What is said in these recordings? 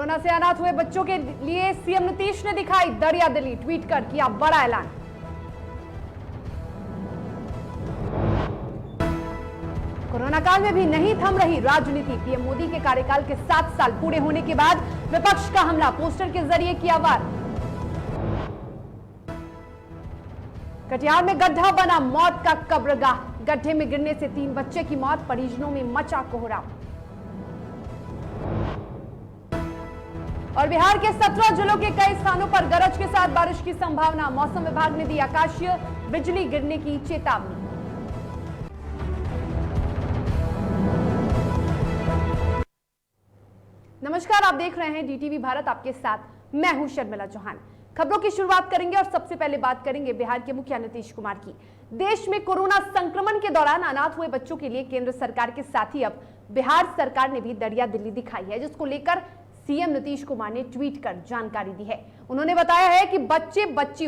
Corona से अनाथ हुए बच्चों के लिए सीएम नीतीश ने दिखाई दरिया दिली, ट्वीट कर किया बड़ा ऐलान। कोरोना काल में भी नहीं थम रही राजनीति, पीएम मोदी के कार्यकाल के 7 साल पूरे होने के बाद विपक्ष का हमला, पोस्टर के जरिए किया वार। कटिहार में गड्ढा बना मौत का कब्रगाह, गड्ढे में गिरने से 3 बच्चे की मौत, परिजनों में मचा कोहराम। और बिहार के 17 जिलों के कई स्थानों पर गरज के साथ बारिश की संभावना, मौसम विभाग ने दी आकाशीय बिजली गिरने की चेतावनी। नमस्कार, आप देख रहे हैं डीटीवी भारत, आपके साथ मैं हूं शर्मिला चौहान। खबरों की शुरुआत करेंगे और सबसे पहले बात करेंगे बिहार के मुखिया नीतीश कुमार की। देश में कोरोना संक्रमण के दौरान अनाथ हुए बच्चों के लिए केंद्र सरकार के साथ ही अब बिहार सरकार ने भी दरिया दिली दिखाई है, जिसको लेकर सीएम नीतीश कुमार ने ट्वीट कर जानकारी दी है। उन्होंने बताया है कि बच्चे बच्ची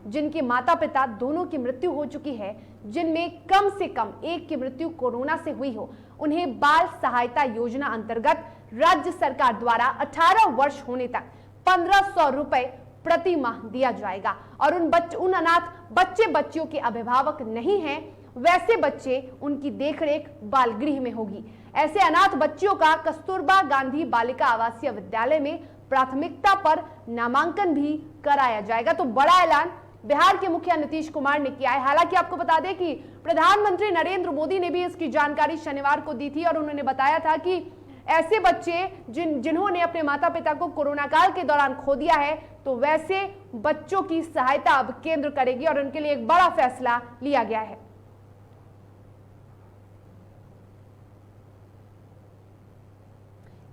जिनके माता पिता दोनों की मृत्यु हो चुकी है, जिनमें कम से कम एक की मृत्यु कोरोना से हुई हो, उन्हें बाल सहायता योजना अंतर्गत राज्य सरकार द्वारा 18 वर्ष होने तक 1500 रुपए प्रति माह दिया जाएगा। और उन अनाथ बच्चे बच्चियों के अभिभावक नहीं हैं, वैसे बच्चे उनकी देखरेख बाल गृह में होगी। ऐसे अनाथ बच्चियों का कस्तूरबा गांधी बालिका आवासीय विद्यालय में प्राथमिकता पर नामांकन भी कराया जाएगा। तो बड़ा ऐलान बिहार के मुखिया नीतीश कुमार ने किया है। हालांकि आपको बता दें कि प्रधानमंत्री नरेंद्र मोदी ने भी इसकी जानकारी शनिवार को दी थी और उन्होंने बताया था कि ऐसे बच्चे जिन्होंने अपने माता पिता को कोरोना काल के दौरान खो दिया है, तो वैसे बच्चों की सहायता अब केंद्र करेगी और उनके लिए एक बड़ा फैसला लिया गया है।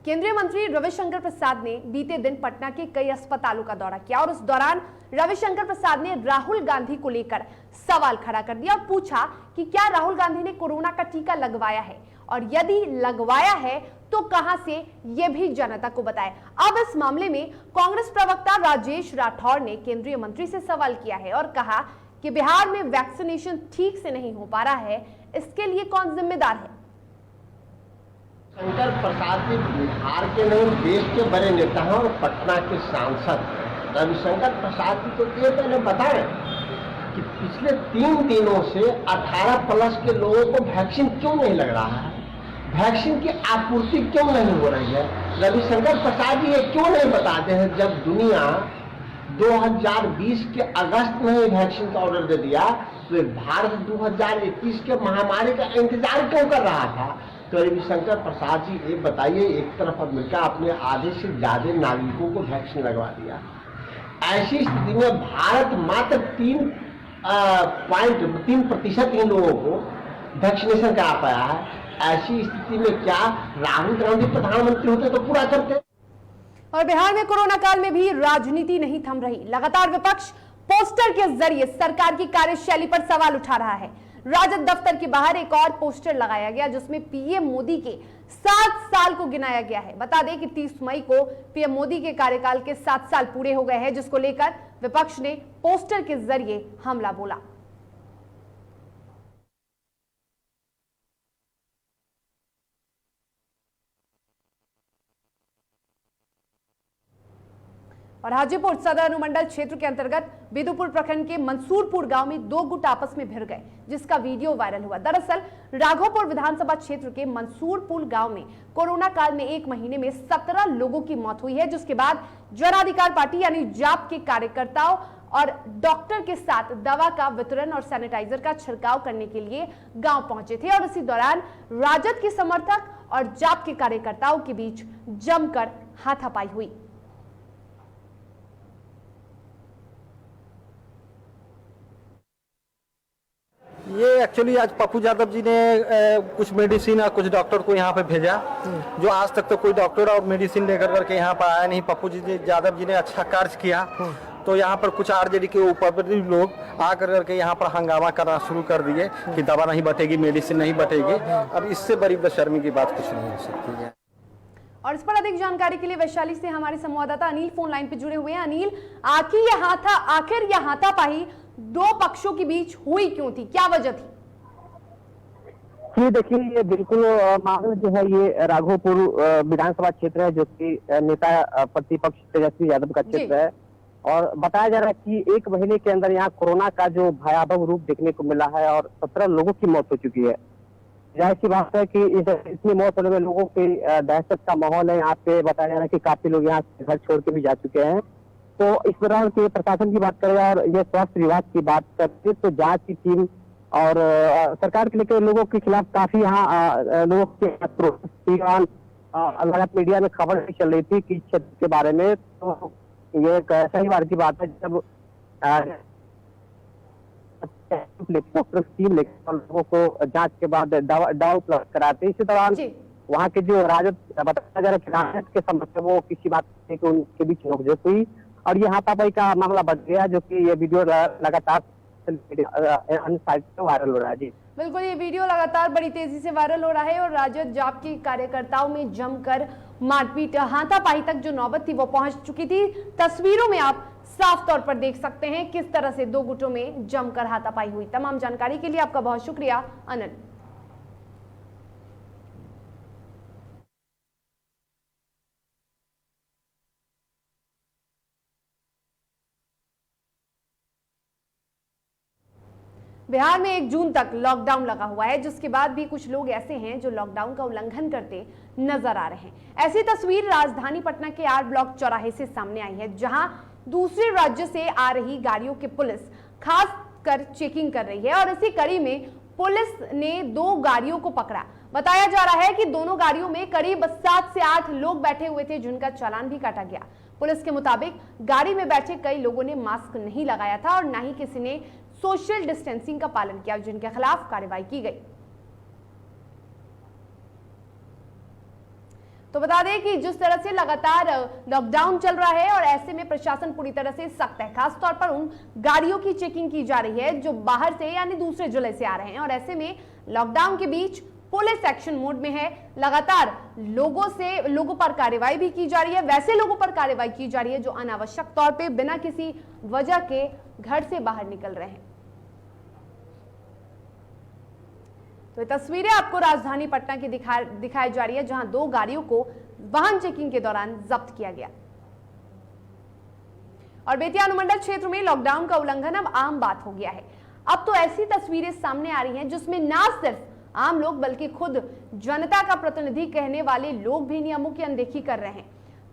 केंद्रीय मंत्री रविशंकर प्रसाद ने बीते दिन पटना के कई अस्पतालों का दौरा किया और उस दौरान रविशंकर प्रसाद ने राहुल गांधी को लेकर सवाल खड़ा कर दिया और पूछा कि क्या राहुल गांधी ने कोरोना का टीका लगवाया है और यदि लगवाया है तो कहां से, यह भी जनता को बताए। अब इस मामले में कांग्रेस प्रवक्ता राजेश राठौर ने केंद्रीय मंत्री से सवाल किया है और कहा कि बिहार में वैक्सीनेशन ठीक से नहीं हो पा रहा है, इसके लिए कौन जिम्मेदार है। शंकर प्रसाद जी बिहार के नहीं देश के बड़े नेता हैं और पटना के सांसद रविशंकर प्रसाद जी तो ये पहले बताएं कि पिछले 3 दिनों से 18+ के लोगों को वैक्सीन क्यों नहीं लग रहा है, वैक्सीन की आपूर्ति क्यों नहीं हो रही है। रविशंकर प्रसाद जी ये क्यों नहीं बताते हैं, जब दुनिया 2020 के अगस्त में ही वैक्सीन का ऑर्डर दे दिया तो भारत 2021 के महामारी का इंतजार क्यों कर रहा था। तो रविशंकर प्रसाद जी ये बताइए, एक तरफ अमेरिका अपने आधे से ज्यादा नागरिकों को वैक्सीन लगवा दिया, ऐसी स्थिति में भारत मात्र 3.3% इन लोगों को वैक्सीनेशन करा पाया है। ऐसी स्थिति में क्या राहुल गांधी प्रधानमंत्री होते तो पूरा करते। और बिहार में कोरोना काल में भी राजनीति नहीं थम रही, लगातार विपक्ष पोस्टर के जरिए सरकार की कार्यशैली पर सवाल उठा रहा है। राजद दफ्तर के बाहर एक और पोस्टर लगाया गया जिसमें पीएम मोदी के 7 साल को गिनाया गया है। बता दें कि 30 मई को पीएम मोदी के कार्यकाल के 7 साल पूरे हो गए हैं, जिसको लेकर विपक्ष ने पोस्टर के जरिए हमला बोला। और हाजीपुर सदर अनुमंडल क्षेत्र के अंतर्गत बिदुपुर प्रखंड के मंसूरपुर गांव में 2 गुट आपस में भिड़ गए, जिसका वीडियो वायरल हुआ। दरअसल राघोपुर विधानसभा क्षेत्र के मंसूरपुर गांव में कोरोना काल में 1 महीने में 17 लोगों की मौत हुई है, जिसके बाद जन अधिकार पार्टी यानी जाप के कार्यकर्ताओं और डॉक्टर के साथ दवा का वितरण और सैनिटाइजर का छिड़काव करने के लिए गांव पहुंचे थे। और इसी दौरान राजद के समर्थक और जाप के कार्यकर्ताओं के बीच जमकर हाथापाई हुई। ये एक्चुअली आज पप्पू यादव जी ने कुछ मेडिसिन और कुछ डॉक्टर को यहाँ पे भेजा, जो आज तक तो कोई डॉक्टर और मेडिसिन लेकर करके यहाँ पर आया नहीं। पप्पू यादव जी ने अच्छा कार्य किया, तो यहाँ पर कुछ आरजेडी के ऊपर लोग आकर करके यहाँ पर हंगामा करना शुरू कर दिए कि दवा नहीं बटेगी, मेडिसिन नहीं बटेगी। अब इससे बड़ी बेशर्मी की बात कुछ नहीं हो सकती है। और इस पर अधिक जानकारी के लिए वैशाली से हमारे संवाददाता अनिल फोन लाइन पे जुड़े हुए हैं। अनिल, आखिर यह हाथापाई 2 पक्षों के बीच हुई क्यों थी, क्या वजह थी? जी देखिए, ये बिल्कुल मामला जो है ये राघोपुर विधानसभा क्षेत्र है, जो कि नेता प्रतिपक्ष तेजस्वी यादव का जी क्षेत्र है। और बताया जा रहा है कि 1 महीने के अंदर यहाँ कोरोना का जो भयावह रूप देखने को मिला है और 17 लोगों की मौत हो चुकी है। जाहिर सी बात है कि इतनी मौत होने में लोगों की दहशत का माहौल है यहाँ पे। बताया जा रहा है कि काफी लोग यहाँ से घर छोड़ के भी जा चुके हैं। तो इस दौरान के प्रशासन की बात करें और ये स्वास्थ्य विभाग की बात करते तो जांच की टीम और सरकार के लेकर लोगों के खिलाफ काफी यहाँ लोगों के लगातार मीडिया में खबर भी चल रही थी कि क्षेत्र के बारे में। तो ये एक सही बात की बात है जब डॉक्टर टीम लेकर लोगों को जांच के बाद दवा उपलब्ध कराते। इसी दौरान जी वहाँ के जो राजद बताया जा रहा है कि राजद के समर्थक वो किसी बात से कि उनके बीच नोकझोंक हुई और ये हाथापाई का मामला बढ़ गया, जो कि ये वीडियो लगातार अन्य साइट पे वायरल हो रहा है। जी बिल्कुल, ये वीडियो लगातार बड़ी तेजी से वायरल हो रहा है और राजद जाप के कार्यकर्ताओं में जमकर मारपीट हाथापाई तक जो नौबत थी वो पहुंच चुकी थी। तस्वीरों में आप साफ तौर पर देख सकते हैं किस तरह से दो गुटों में जमकर हाथापाई हुई। तमाम जानकारी के लिए आपका बहुत शुक्रिया अनंत। बिहार में 1 जून तक लॉकडाउन लगा हुआ है, जिसके बाद भी कुछ लोग ऐसे हैं जो लॉकडाउन का उल्लंघन करते नजर आ रहे हैं। ऐसी तस्वीर राजधानी पटना के आर ब्लॉक चौराहे से सामने आई है, जहां दूसरे राज्य से आ रही गाड़ियों की पुलिस खास कर चेकिंग कर रही है और इसी कड़ी में पुलिस ने 2 गाड़ियों को पकड़ा। बताया जा रहा है कि दोनों गाड़ियों में करीब 7 से 8 लोग बैठे हुए थे, जिनका चालान भी काटा गया। पुलिस के मुताबिक गाड़ी में बैठे कई लोगों ने मास्क नहीं लगाया था और न ही किसी ने सोशल डिस्टेंसिंग का पालन किया, जिनके खिलाफ कार्रवाई की गई। तो बता दें कि जिस तरह से लगातार लॉकडाउन चल रहा है और ऐसे में प्रशासन पूरी तरह से सख्त है, खासतौर पर उन गाड़ियों की चेकिंग की जा रही है जो बाहर से यानी दूसरे जिले से आ रहे हैं और ऐसे में लॉकडाउन के बीच पुलिस एक्शन मोड में है। लगातार लोगों पर कार्रवाई भी की जा रही है, वैसे लोगों पर कार्रवाई की जा रही है जो अनावश्यक तौर पे बिना किसी वजह के घर से बाहर निकल रहे हैं। तो ये तस्वीरें आपको राजधानी पटना की दिखाई जा रही है, जहां 2 गाड़ियों को वाहन चेकिंग के दौरान जब्त किया गया। और बेतिया अनुमंडल क्षेत्र में लॉकडाउन का उल्लंघन अब आम बात हो गया है। अब तो ऐसी तस्वीरें सामने आ रही हैं जिसमें ना सिर्फ आम लोग बल्कि खुद जनता का प्रतिनिधि कहने वाले लोग भी नियमों की अनदेखी कर रहे हैं।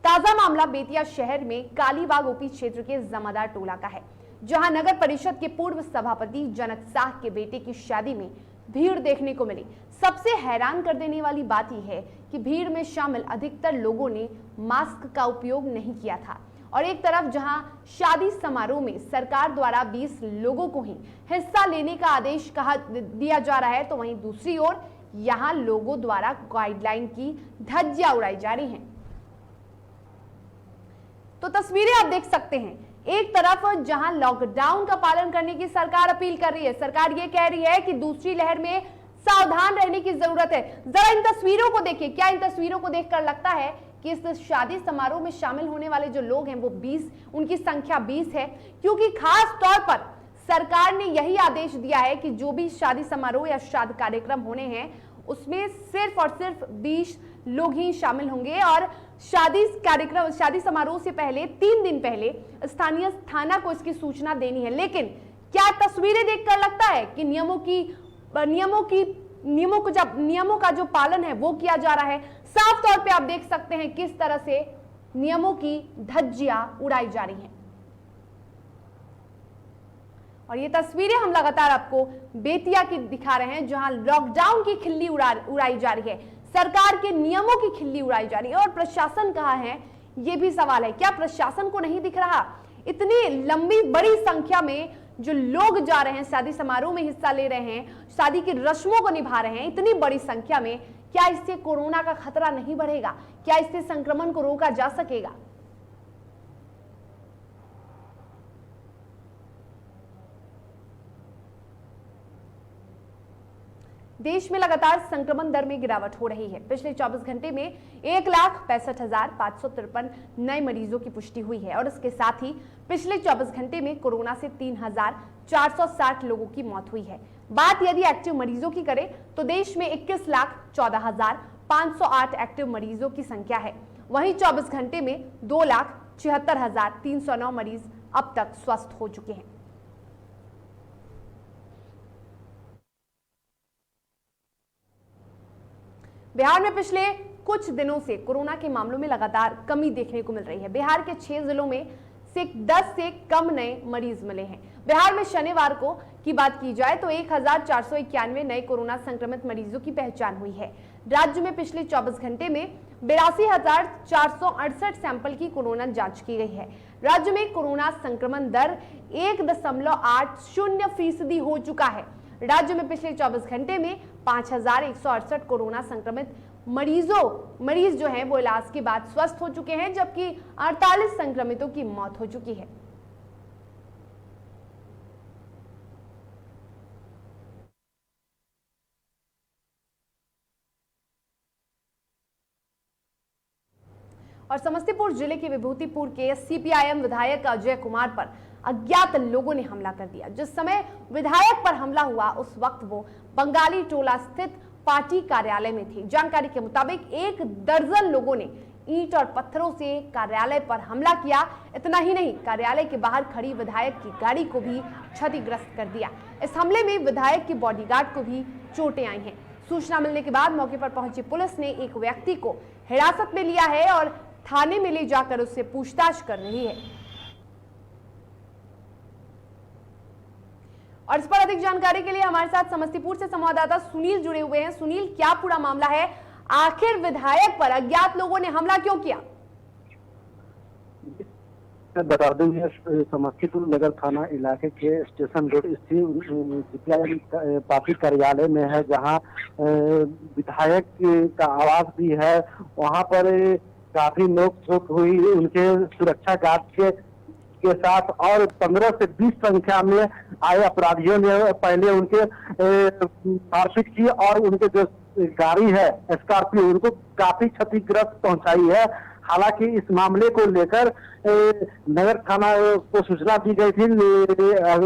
ताजा मामला बेतिया शहर में कालीबाग ओपी क्षेत्र के जमादार टोला का है, जहां नगर परिषद के पूर्व सभापति जनक साह के बेटे की शादी में भीड़ देखने को मिली। सबसे हैरान कर देने वाली बात यह है कि भीड़ में शामिल अधिकतर लोगों ने मास्क का उपयोग नहीं किया था और एक तरफ जहां शादी समारोह में सरकार द्वारा 20 लोगों को ही हिस्सा लेने का आदेश दिया जा रहा है, तो वहीं दूसरी ओर यहां लोगों द्वारा गाइडलाइन की धज्जियां उड़ाई जा रही हैं। तो तस्वीरें आप देख सकते हैं, एक तरफ जहां लॉकडाउन का पालन करने की सरकार अपील कर रही है, सरकार ये कह रही है कि दूसरी लहर में सावधान रहने की जरूरत है। जरा इन तस्वीरों को देखिए, क्या इन तस्वीरों को देखकर लगता है कि इस शादी समारोह में शामिल होने वाले जो लोग हैं वो 20, उनकी संख्या 20 है? क्योंकि खास तौर पर सरकार ने यही आदेश दिया है कि जो भी शादी समारोह या शादी कार्यक्रम होने हैं उसमें सिर्फ और सिर्फ 20 लोग ही शामिल होंगे और शादी समारोह से पहले 3 दिन पहले स्थानीय थाना को इसकी सूचना देनी है। लेकिन क्या तस्वीरें देखकर लगता है कि नियमों का जो पालन है वो किया जा रहा है? साफ तौर पे आप देख सकते हैं किस तरह से नियमों की धज्जियां उड़ाई जा रही हैं। और ये तस्वीरें हम लगातार आपको बेतिया की दिखा रहे हैं, जहां लॉकडाउन की खिल्ली उड़ाई जा रही है, सरकार के नियमों की खिल्ली उड़ाई जा रही है। और प्रशासन कहाँ है, ये भी सवाल है। क्या प्रशासन को नहीं दिख रहा? इतनी लंबी बड़ी संख्या में जो लोग जा रहे हैं, शादी समारोह में हिस्सा ले रहे हैं, शादी की रस्मों को निभा रहे हैं, इतनी बड़ी संख्या में, क्या इससे कोरोना का खतरा नहीं बढ़ेगा? क्या इससे संक्रमण को रोका जा सकेगा? देश में लगातार संक्रमण दर में गिरावट हो रही है। पिछले 24 घंटे में 1,65,553 नए मरीजों की पुष्टि हुई है और इसके साथ ही पिछले 24 घंटे में कोरोना से 3,460 लोगों की मौत हुई है। बात यदि एक्टिव मरीजों की करें तो देश में 21,14,508 एक्टिव मरीजों की संख्या है। वहीं 24 घंटे में 2,76,309 मरीज अब तक स्वस्थ हो चुके हैं। बिहार में पिछले कुछ दिनों से कोरोना के मामलों में लगातार कमी देखने को मिल रही है। बिहार के 6 जिलों में से 10 से कम नए मरीज मिले हैं। बिहार में शनिवार को की बात की जाए तो 1,491 नए कोरोना संक्रमित मरीजों की पहचान हुई है। राज्य में पिछले 24 घंटे में 82,468 सैंपल की कोरोना जांच की गई है। राज्य में कोरोना संक्रमण दर 1.80% हो चुका है। राज्य में पिछले 24 घंटे में 5,168 कोरोना संक्रमित मरीज जो हैं वो इलाज के बाद स्वस्थ हो चुके हैं, जबकि 48 संक्रमितों की मौत हो चुकी है। और समस्तीपुर जिले के विभूतिपुर के सीपीआईएम विधायक अजय कुमार पर अज्ञात लोगों ने हमला कर दिया। जिस समय विधायक पर हमला हुआ उस वक्त वो बंगाली टोला स्थित पार्टी कार्यालय में थे। जानकारी के मुताबिक 1 दर्जन लोगों ने ईंट और पत्थरों से कार्यालय पर हमला किया। इतना ही नहीं, कार्यालय के बाहर खड़ी विधायक की गाड़ी को भी क्षतिग्रस्त कर दिया। इस हमले में विधायक के बॉडीगार्ड को भी चोटें आई हैं। सूचना मिलने के बाद मौके पर पहुंची पुलिस ने एक व्यक्ति को हिरासत में लिया है और थाने में ले जाकर उससे पूछताछ कर रही है। और इस पर अधिक जानकारी के लिए हमारे साथ समस्तीपुर से संवाददाता सुनील जुड़े हुए हैं। सुनील, क्या पूरा मामला है? आखिर विधायक पर अज्ञात लोगों ने हमला क्यों किया? बता दें, समस्तीपुर नगर थाना इलाके के स्टेशन रोड स्थित सीपीआईएम पार्टी कार्यालय में है, जहां विधायक का आवास भी है। वहां पर काफी नोक-झोंक हुई उनके सुरक्षा गार्ड के साथ और 15 से 20 संख्या में आए अपराधियों ने पहले उनके मारपीट की और उनके जो गाड़ी है स्कॉर्पियो उनको काफी क्षतिग्रस्त पहुंचाई है। हालांकि इस मामले को लेकर नगर थाना को सूचना दी गई थी,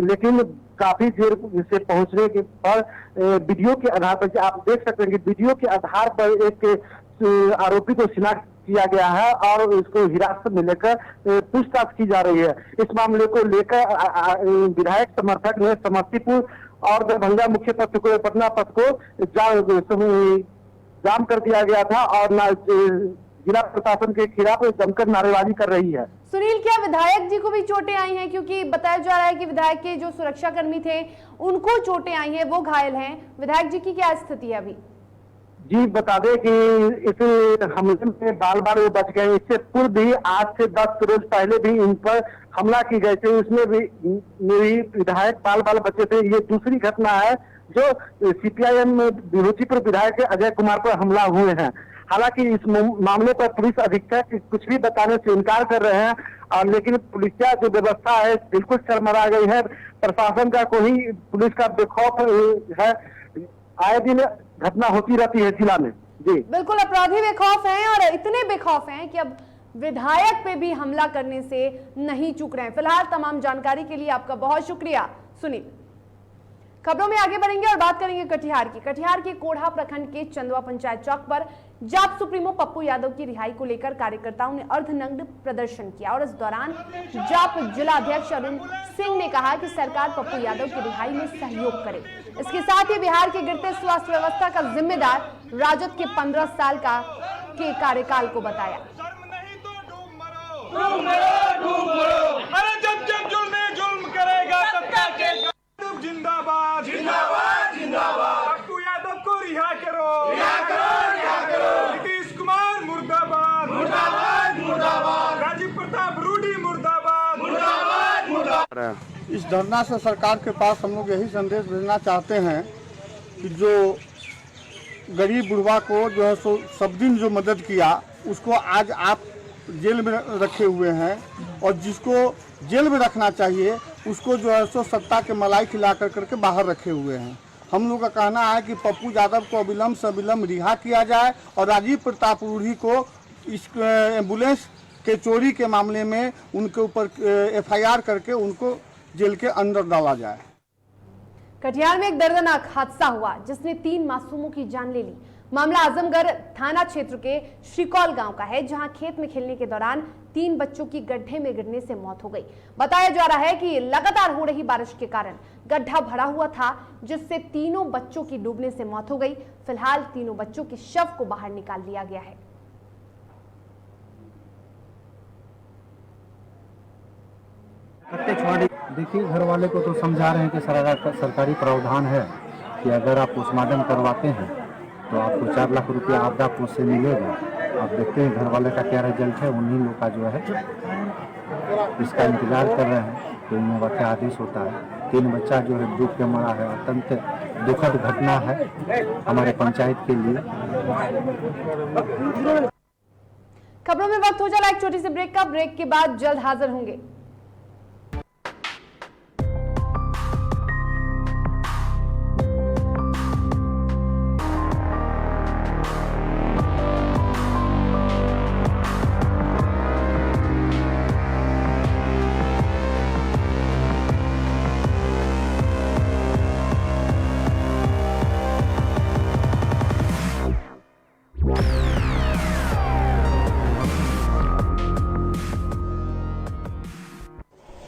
लेकिन काफी देर से पहुंचने के पर वीडियो के आधार पर आप देख सकते हैं कि वीडियो के आधार पर एक आरोपी को शिनाख्त किया गया है और इसको हिरासत में लेकर पूछताछ की जा रही है। इस मामले को लेकर विधायक समर्थक ने समस्तीपुर और दरभंगा मुख्य पथ को पटना पथ को जाम कर दिया गया था और जिला प्रशासन के खिलाफ जमकर नारेबाजी कर रही है। सुनील, क्या विधायक जी को भी चोटें आई हैं? क्योंकि बताया जा रहा है कि विधायक के जो सुरक्षाकर्मी थे उनको चोटें आई हैं, वो घायल हैं। विधायक जी की क्या स्थिति है अभी? जी बता दें कि इस हमले में बाल वो बच गए। इससे पूर्व भी आज से 10 रोज पहले भी इन पर हमला की गई थी, उसमें भी मेरी विधायक बाल बचे थे। ये दूसरी घटना है जो सीपीआईएम विभूतिपुर विधायक अजय कुमार पर हमला हुए हैं। हालांकि इस मामले पर पुलिस अधीक्षक कुछ भी बताने से इनकार कर रहे हैं, और लेकिन पुलिस का जो व्यवस्था है बिल्कुल चरमरा गई है। प्रशासन का कोई पुलिस का बेखौफ है। आए दिन घटना होती रहती है जिला में। जी बिल्कुल, अपराधी बेखौफ हैं और इतने बेखौफ हैं कि अब विधायक पे भी हमला करने से नहीं चूक रहे हैं। फिलहाल तमाम जानकारी के लिए आपका बहुत शुक्रिया सुनील। खबरों में आगे बढ़ेंगे और बात करेंगे कटिहार की। कटिहार के कोढ़ा प्रखंड के चंदवा पंचायत चौक पर जाप सुप्रीमो पप्पू यादव की रिहाई को लेकर कार्यकर्ताओं ने अर्धनग्न प्रदर्शन किया और इस दौरान जाप जिला अध्यक्ष अरुण सिंह ने कहा कि सरकार पप्पू यादव की रिहाई में सहयोग करे। इसके साथ ही बिहार के गिरते स्वास्थ्य व्यवस्था का जिम्मेदार राजद के 15 साल के कार्यकाल को बताया। जिंदाबाद जिंदाबाद जिंदाबाद, पप्पू यादव को रिहा करो, रिहा करो, रिहा करो। नीतीश कुमार मुर्दाबाद, मुर्दाबाद मुर्दाबाद। राजीव प्रताप रूडी मुर्दाबाद, मुर्दाबाद मुर्दाबाद। इस धरना से सरकार के पास हम लोग यही संदेश भेजना चाहते हैं कि जो गरीब बुढ़वा को जो है सो सब दिन जो मदद किया उसको आज आप जेल में रखे हुए हैं, और जिसको जेल में रखना चाहिए उसको जो है सो सत्ता के मलाई खिला करके बाहर रखे हुए हैं। हम लोग का कहना है कि पप्पू यादव को अविलंब से अविलंब रिहा किया जाए और राजीव प्रताप रूढ़ी को इस एम्बुलेंस के चोरी के मामले में उनके ऊपर FIR करके उनको जेल के अंदर डाला जाए। कटिहार में एक दर्दनाक हादसा हुआ जिसने 3 मासूमों की जान ले ली। मामला आजमगढ़ थाना क्षेत्र के श्रीकौल गांव का है, जहां खेत में खेलने के दौरान 3 बच्चों की गड्ढे में गिरने से मौत हो गई। बताया जा रहा है कि लगातार हो रही बारिश के कारण गड्ढा भरा हुआ था, जिससे तीनों बच्चों की डूबने से मौत हो गई। फिलहाल तीनों बच्चों के शव को बाहर निकाल लिया गया है। देखिए, घर वाले को तो समझा रहे हैं कि सरकारी प्रावधान है कि अगर आप पोस्टमार्टम करवाते हैं तो आपको 4 लाख रुपया आपदा कोष से मिलेगा। आप देखते हैं घर वाले का क्या रिजल्ट है। उन्हीं लोग का जो है इसका इंतजार कर रहे हैं कि इन लोगों का आदेश होता है। 3 बच्चा जो है डूब के मरा है। अत्यंत दुखद घटना है हमारे पंचायत के लिए। खबरों में वक्त हो जाला एक छोटी सी ब्रेक का। ब्रेक के बाद जल्द हाजिर होंगे।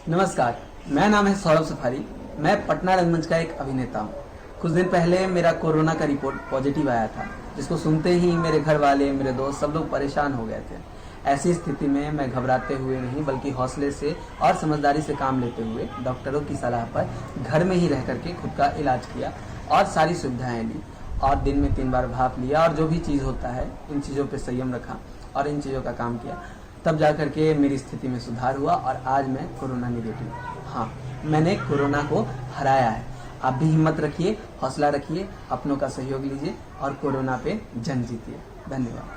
नमस्कार, मेरा नाम है सौरभ सफारी। मैं पटना रंगमंच का एक अभिनेता हूँ। कुछ दिन पहले मेरा कोरोना का रिपोर्ट पॉजिटिव आया था, जिसको सुनते ही मेरे घर वाले, मेरे दोस्त सब लोग परेशान हो गए थे। ऐसी स्थिति में मैं घबराते हुए नहीं बल्कि हौसले से और समझदारी से काम लेते हुए डॉक्टरों की सलाह पर घर में ही रह करके खुद का इलाज किया और सारी सुविधाएं ली और दिन में 3 बार भाप लिया और जो भी चीज़ होता है इन चीज़ों पर संयम रखा और इन चीज़ों का काम किया। तब जा करके मेरी स्थिति में सुधार हुआ और आज मैं कोरोना नेगेटिव। हाँ, मैंने कोरोना को हराया है। आप भी हिम्मत रखिए, हौसला रखिए, अपनों का सहयोग लीजिए और कोरोना पे जंग जीतिए। धन्यवाद।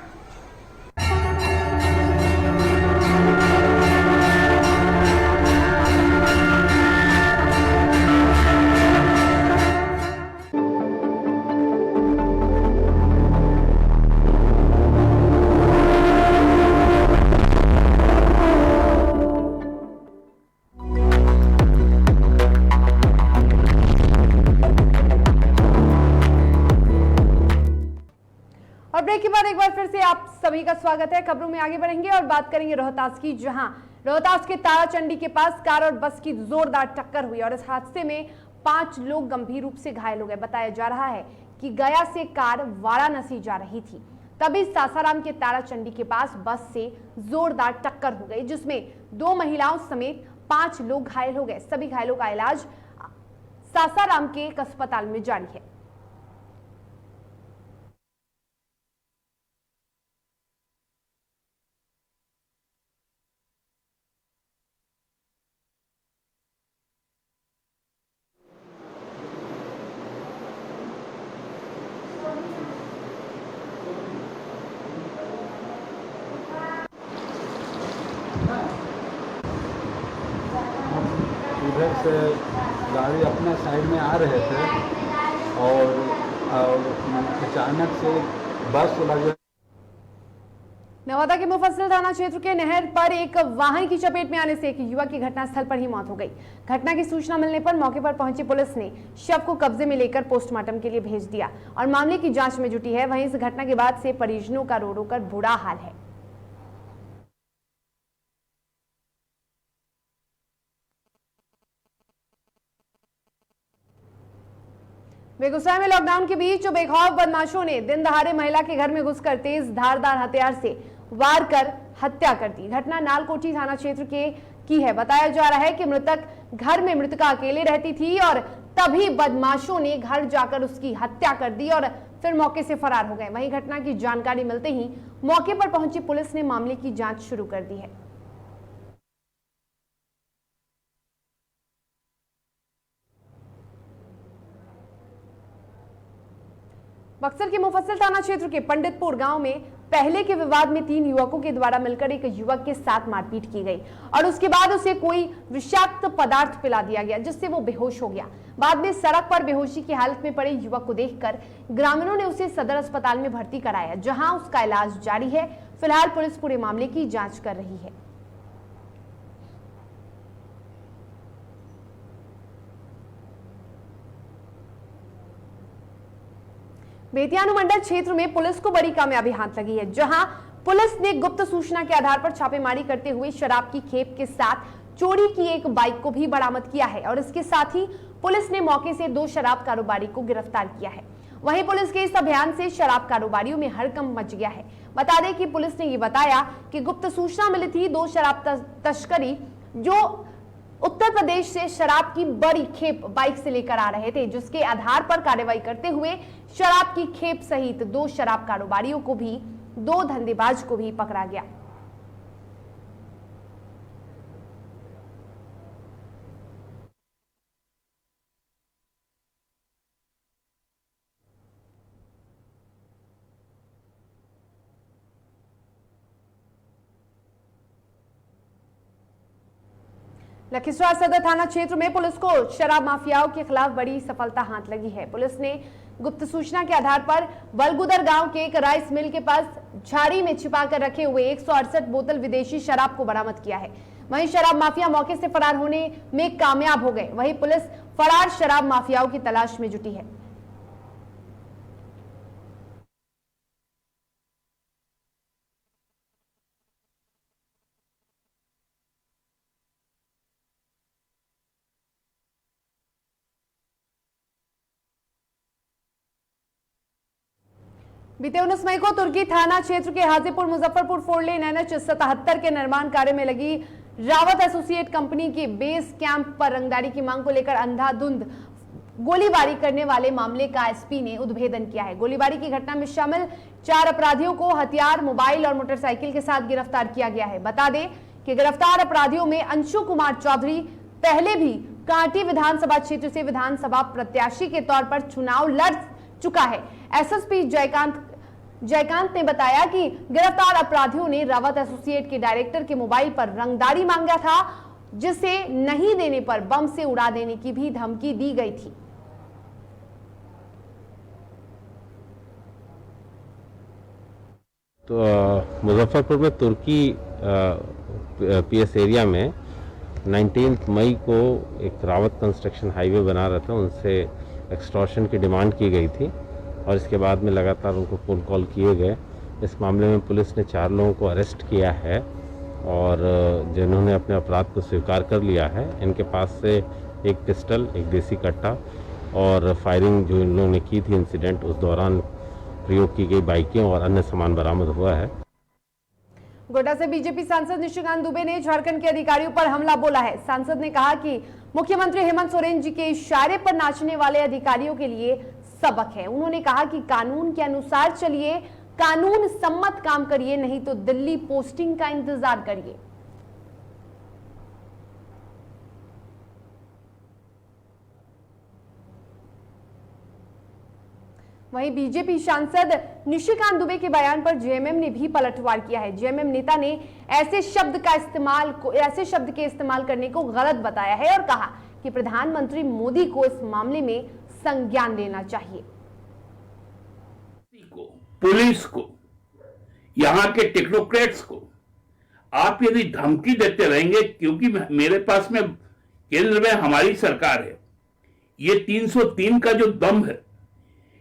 ब्रेक के बाद एक बार फिर से आप सभी का स्वागत है। खबरों में आगे बढ़ेंगे और बात करेंगे रोहतास की, जहां रोहतास के ताराचंडी के पास कार और बस की जोरदार टक्कर हुई और इस हादसे में 5 लोग गंभीर रूप से घायल हो गए। बताया जा रहा है कि गया से कार वाराणसी जा रही थी, तभी सासाराम के ताराचंडी के पास बस से जोरदार टक्कर हो गई, जिसमें 2 महिलाओं समेत 5 लोग घायल हो गए। सभी घायलों का इलाज सासाराम के एक अस्पताल में जारी है। इधर से गाड़ी अपने साइड में आ रहे थे और अचानक से बस लगे। नवादा के मुफस्सिल थाना क्षेत्र के नहर पर एक वाहन की चपेट में आने से एक युवक की घटनास्थल पर ही मौत हो गई। घटना की सूचना मिलने पर मौके पर पहुंची पुलिस ने शव को कब्जे में लेकर पोस्टमार्टम के लिए भेज दिया और मामले की जांच में जुटी है। वहीं इस घटना के बाद से परिजनों का रो रो कर बुरा हाल है। बेगूसराय में लॉकडाउन के बीच बेखौफ बदमाशों ने दिन दहाड़े महिला के घर में घुसकर तेज धारदार हथियार से वार कर हत्या कर दी। घटना नालकोठी थाना क्षेत्र की है। बताया जा रहा है कि मृतक घर में मृतका अकेले रहती थी और तभी बदमाशों ने घर जाकर उसकी हत्या कर दी और फिर मौके से फरार हो गए। वहीं घटना की जानकारी मिलते ही मौके पर पहुंची पुलिस ने मामले की जांच शुरू कर दी है। बक्सर के मुफस्सिल थाना क्षेत्र के पंडितपुर गांव में पहले के विवाद में 3 युवकों के द्वारा मिलकर एक युवक के साथ मारपीट की गई और उसके बाद उसे कोई विषाक्त पदार्थ पिला दिया गया जिससे वो बेहोश हो गया। बाद में सड़क पर बेहोशी की हालत में पड़े युवक को देखकर ग्रामीणों ने उसे सदर अस्पताल में भर्ती कराया, जहां उसका इलाज जारी है। फिलहाल पुलिस पूरे मामले की जांच कर रही है। बेतिया अनुमंडल क्षेत्र में पुलिस को बड़ी कामयाबी हाथ लगी है, जहां पुलिस ने गुप्त सूचना के आधार पर छापेमारी करते हुए शराब की खेप के साथ चोरी की एक बाइक को भी बरामद किया है और इसके साथ ही पुलिस ने मौके से 2 शराब कारोबारी को गिरफ्तार किया है। वहीं पुलिस के इस अभियान से शराब कारोबारियों में हड़कंप मच गया है। बता दें कि पुलिस ने ये बताया कि गुप्त सूचना मिली थी 2 शराब तस्करी जो उत्तर प्रदेश से शराब की बड़ी खेप बाइक से लेकर आ रहे थे, जिसके आधार पर कार्रवाई करते हुए शराब की खेप सहित 2 शराब कारोबारियों को भी 2 धंधेबाज को भी पकड़ा गया। लखीसराय सदर थाना क्षेत्र में पुलिस को शराब माफियाओं के खिलाफ बड़ी सफलता हाथ लगी है। पुलिस ने गुप्त सूचना के आधार पर बलगुदर गांव के एक राइस मिल के पास झाड़ी में छिपाकर रखे हुए 168 बोतल विदेशी शराब को बरामद किया है। वहीं शराब माफिया मौके से फरार होने में कामयाब हो गए। वहीं पुलिस फरार शराब माफियाओं की तलाश में जुटी है। बीते 19 मई को तुर्की थाना क्षेत्र के हाजीपुर मुजफ्फरपुर 4 लेन NH 77 के निर्माण कार्य में लगी रावत एसोसिएट कंपनी के बेस कैंप पर रंगदारी की मांग को लेकर अंधाधुंध गोलीबारी करने वाले मामले का एसपी ने उद्भेदन किया है। गोलीबारी की घटना में शामिल 4 अपराधियों को हथियार, मोबाइल और मोटरसाइकिल के साथ गिरफ्तार किया गया है। बता दें कि गिरफ्तार अपराधियों में अंशु कुमार चौधरी पहले भी कांटी विधानसभा क्षेत्र से विधानसभा प्रत्याशी के तौर पर चुनाव लड़ चुका है। एसएसपी जयकांत ने बताया कि गिरफ्तार अपराधियों ने रावत एसोसिएट के डायरेक्टर के मोबाइल पर रंगदारी मांगा था, जिसे नहीं देने पर बम से उड़ा देने की भी धमकी दी गई थी। तो मुजफ्फरपुर में तुर्की पीएस एरिया में 19 मई को एक रावत कंस्ट्रक्शन हाईवे बना रहा था, उनसे एक्सटॉर्शन की डिमांड की गई थी और इसके बाद में लगातार उनको फोन कॉल किए गए। इस मामले में पुलिस ने 4 लोगों को अरेस्ट किया है और जिन्होंने अपने अपराध को स्वीकार कर लिया है। इनके पास से एक पिस्टल, एक देसी कट्टा और फायरिंग जो इन लोगों ने की थी इंसिडेंट, उस दौरान प्रयोग की गई बाइकें और अन्य सामान बरामद हुआ है। गोड्डा से बीजेपी सांसद निशिकांत दुबे ने झारखंड के अधिकारियों पर हमला बोला है। सांसद ने कहा कि मुख्यमंत्री हेमंत सोरेन जी के इशारे पर नाचने वाले अधिकारियों के लिए सबक है। उन्होंने कहा कि कानून के अनुसार चलिए, कानून सम्मत काम करिए, नहीं तो दिल्ली पोस्टिंग का इंतजार करिए। वहीं बीजेपी सांसद निशिकांत दुबे के बयान पर जेएमएम ने भी पलटवार किया है। जेएमएम नेता ने ऐसे शब्द के इस्तेमाल करने को गलत बताया है और कहा कि प्रधानमंत्री मोदी को इस मामले में संज्ञान लेना चाहिए। पुलिस को, यहाँ के टेक्नोक्रेट्स को आप यदि धमकी देते रहेंगे, क्योंकि मेरे पास में केंद्र में हमारी सरकार है, ये 303 का जो दम है,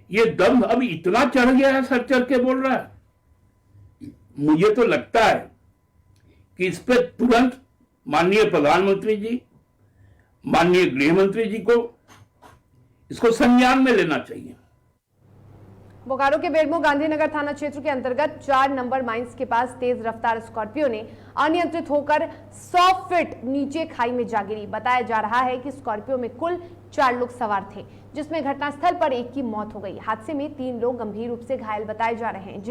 ये दम अब इतना चढ़ गया है, सर चढ़ के बोल रहा है। मुझे तो लगता है कि इस पे तुरंत माननीय प्रधानमंत्री जी, माननीय गृह मंत्री जी को इसको संज्ञान में लेना चाहिए। बोकारो के बेरमो गांधीनगर थाना क्षेत्र के अंतर्गत 4 नंबर माइंस के पास तेज रफ्तार स्कॉर्पियो ने अनियंत्रित होकर 100 फीट नीचे खाई में जा गिरी। बताया जा रहा है कि स्कॉर्पियो में कुल 4 लोग सवार थे, जिसमें घटनास्थल पर एक की मौत हो गई। हादसे में 3 लोग गंभीर रूप से घायल बताए जा रहे हैं,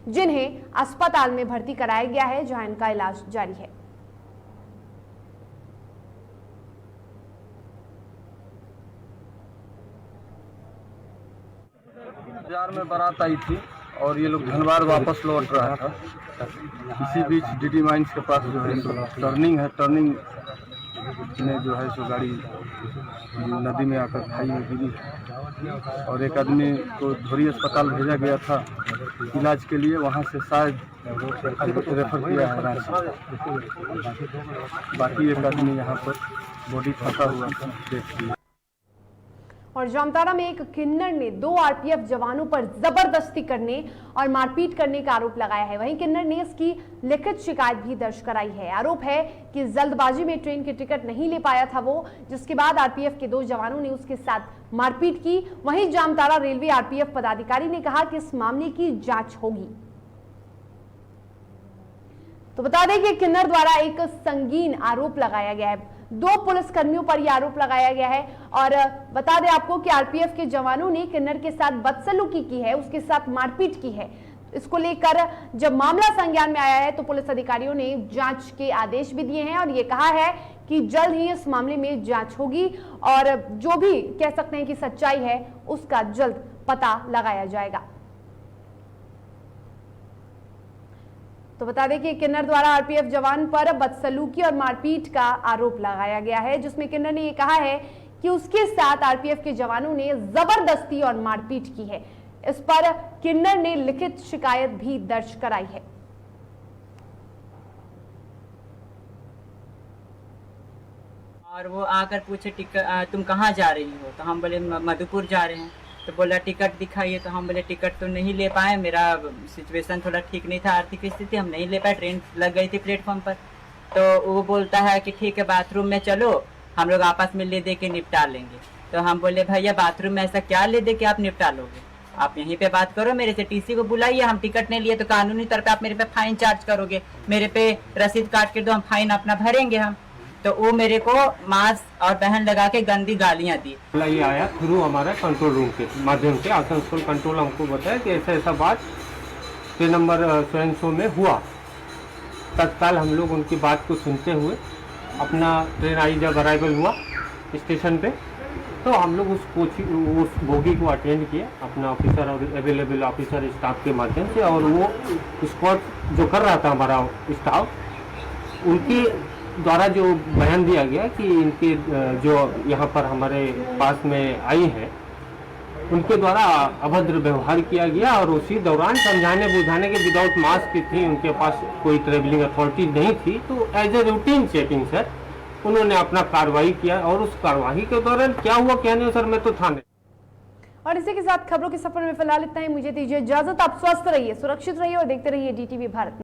जिन्हें अस्पताल में भर्ती कराया गया है, जहां इनका इलाज जारी है। बाजार में बारात आई थी, और ये लोग धनबाद वापस लौट रहा था। इसी बीच डीडी माइंस के पास जो है टर्निंग है, टर्निंग में जो है सो गाड़ी नदी में आकर खाई में गिरी और एक आदमी को धोरी अस्पताल भेजा गया था इलाज के लिए, वहां से शायद रेफर किया है रांची। बाकी एक आदमी यहाँ पर बॉडी फंसा हुआ था, देख लिया। और जामताड़ा में एक किन्नर ने 2 आरपीएफ जवानों पर जबरदस्ती करने और मारपीट करने का आरोप लगाया है। वहीं किन्नर ने इसकी लिखित शिकायत भी दर्ज कराई है। आरोप है कि जल्दबाजी में ट्रेन की टिकट नहीं ले पाया था वो, जिसके बाद आरपीएफ के 2 जवानों ने उसके साथ मारपीट की। वहीं जामताड़ा रेलवे आरपीएफ पदाधिकारी ने कहा कि इस मामले की जांच होगी। तो बता दें कि किन्नर द्वारा एक संगीन आरोप लगाया गया है। 2 पुलिसकर्मियों पर यह आरोप लगाया गया है और बता दें आपको कि आरपीएफ के जवानों ने किन्नर के साथ बदसलूकी की है, उसके साथ मारपीट की है। इसको लेकर जब मामला संज्ञान में आया है तो पुलिस अधिकारियों ने जांच के आदेश भी दिए हैं और ये कहा है कि जल्द ही इस मामले में जांच होगी और जो भी कह सकते हैं कि सच्चाई है उसका जल्द पता लगाया जाएगा। तो बता दें कि किन्नर द्वारा आरपीएफ जवान पर बदसलूकी और मारपीट का आरोप लगाया गया है, जिसमें किन्नर ने यह कहा है कि उसके साथ आरपीएफ के जवानों ने जबरदस्ती और मारपीट की है। इस पर किन्नर ने लिखित शिकायत भी दर्ज कराई है। और वो आकर पूछे तुम कहाँ जा रही हो, तो हम बोले मधुपुर जा रहे हैं। तो बोला टिकट दिखाइए, तो हम बोले टिकट तो नहीं ले पाए, मेरा सिचुएशन थोड़ा ठीक नहीं था, आर्थिक स्थिति, हम नहीं ले पाए, ट्रेन लग गई थी प्लेटफॉर्म पर। तो वो बोलता है कि ठीक है बाथरूम में चलो, हम लोग आपस में ले दे के निपटा लेंगे। तो हम बोले भैया बाथरूम में ऐसा क्या ले दे के आप निपटा लोगे, आप यहीं पे बात करो, मेरे से टीसी को बुलाइए, हम टिकट नहीं लिए तो कानूनी तौर पे आप मेरे पे फाइन चार्ज करोगे, मेरे पे रसीद काट के दो, हम फाइन अपना भरेंगे हम। तो वो मेरे को मास्क और बहन लगा के गंदी गालियां दी। ये आया थ्रू हमारा कंट्रोल रूम के माध्यम से, आसनसोल कंट्रोल हमको बताया कि ऐसा ऐसा बात ट्रेन नंबर 100 में हुआ। तत्काल हम लोग उनकी बात को सुनते हुए अपना ट्रेन आई जब अराइवल हुआ स्टेशन पे, तो हम लोग उस बोगी को अटेंड किया अपना ऑफिसर और अवेलेबल ऑफिसर स्टाफ के माध्यम से, और वो स्क्वाड जो कर रहा था हमारा स्टाफ, उनकी द्वारा जो बयान दिया गया कि इनके जो यहाँ पर हमारे पास में आई है उनके द्वारा अभद्र व्यवहार किया गया, और उसी दौरान समझाने बुझाने के विदाउट मास्क थी, उनके पास कोई ट्रेवलिंग अथॉरिटी नहीं थी, तो as a routine checking sir उन्होंने अपना कार्रवाई किया। और उस कार्रवाई के दौरान क्या हुआ क्या नहीं सर, मैं तो थाने। और इसी के साथ खबरों के सफर में फिलहाल इतना ही। मुझे दीजिए इजाजत, आप स्वस्थ रहिए, सुरक्षित रहिए और देखते रहिए DTV भारत।